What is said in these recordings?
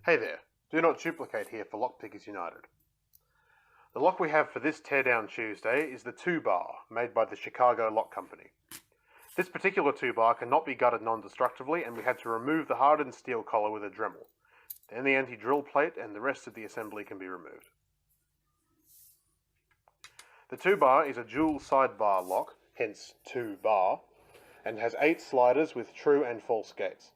Hey there, DoNotDuplicate here for Lockpickers United. The lock we have for this Teardown Tuesday is the TuBAR, made by the Chicago Lock Company. This particular TuBAR cannot be gutted non-destructively, and we had to remove the hardened steel collar with a Dremel. Then the anti-drill plate and the rest of the assembly can be removed. The TuBAR is a dual sidebar lock, hence TuBAR, and has 8 sliders with true and false gates.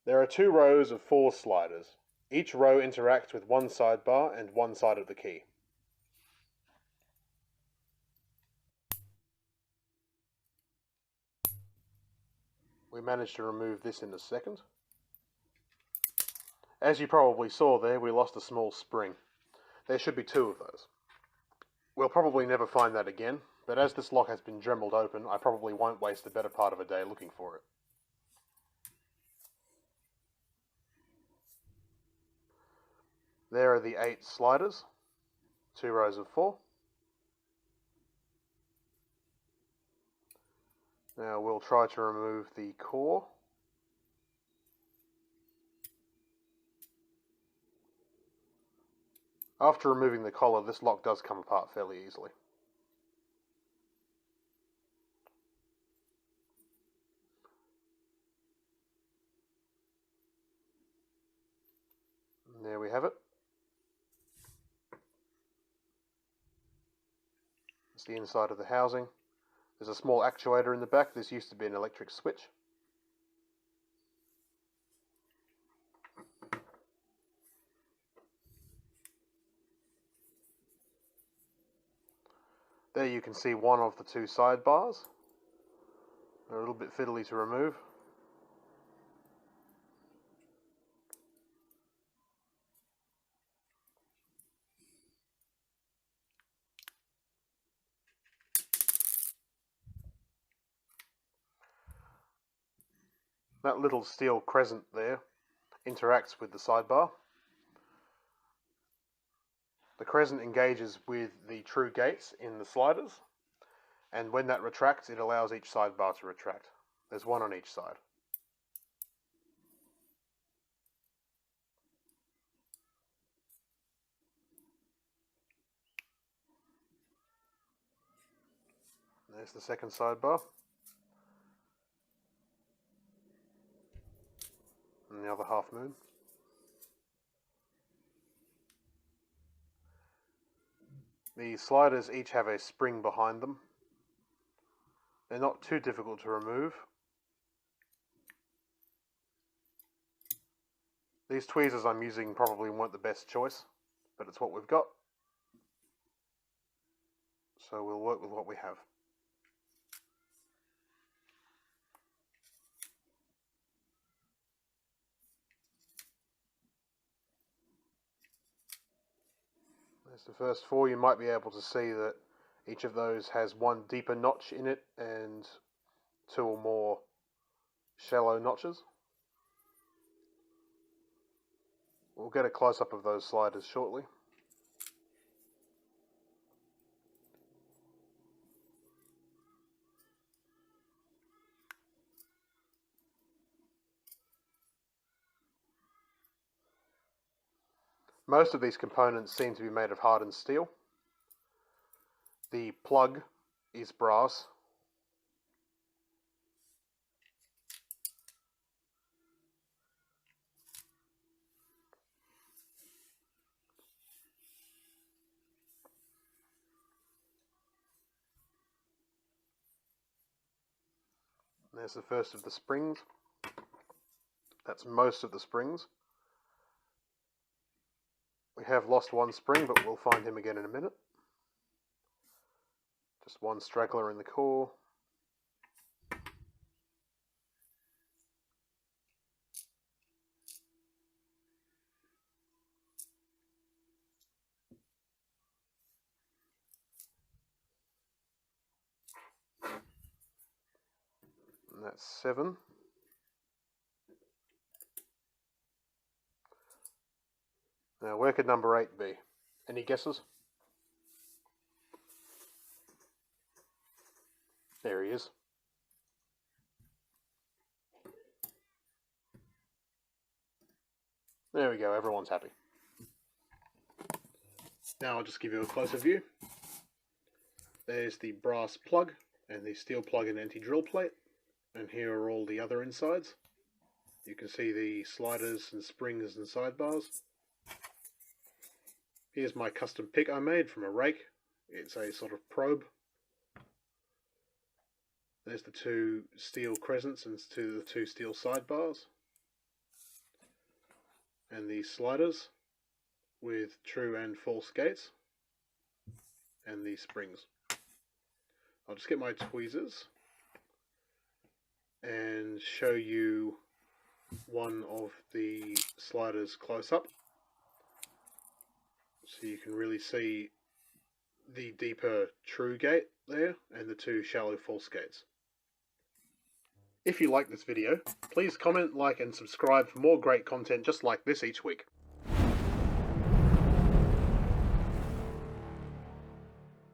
There are 2 rows of 4 sliders. Each row interacts with one sidebar and one side of the key. We managed to remove this in a second. As you probably saw there, we lost a small spring. There should be 2 of those. We'll probably never find that again, but as this lock has been dremeled open, I probably won't waste the better part of a day looking for it. There are the 8 sliders, 2 rows of 4. Now we'll try to remove the core. After removing the collar, this lock does come apart fairly easily. And there we have it. It's the inside of the housing. There's a small actuator in the back. This used to be an electric switch. There you can see one of the 2 sidebars. They're a little bit fiddly to remove. That little steel crescent there interacts with the sidebar. The crescent engages with the true gates in the sliders, and when that retracts, it allows each sidebar to retract. There's one on each side. There's the second sidebar. And the other half moon. The sliders each have a spring behind them. They're not too difficult to remove. These tweezers I'm using probably weren't the best choice, but it's what we've got. So we'll work with what we have. There's the first 4. You might be able to see that each of those has one deeper notch in it and 2 or more shallow notches. We'll get a close-up of those sliders shortly. Most of these components seem to be made of hardened steel. The plug is brass. There's the first of the springs. That's most of the springs. We have lost one spring, but we'll find him again in a minute. Just one straggler in the core. And that's 7. Now, where could number 8 be? Any guesses? There he is. There we go, everyone's happy. Now I'll just give you a closer view. There's the brass plug and the steel plug and anti-drill plate, and here are all the other insides. You can see the sliders and springs and sidebars. Here's my custom pick I made from a rake. It's a sort of probe. There's the two steel crescents and the two steel sidebars. And the sliders with true and false gates. And the springs. I'll just get my tweezers and show you one of the sliders close up, so you can really see the deeper true gate there and the two shallow false gates. If you like this video, please comment, like and subscribe for more great content just like this each week.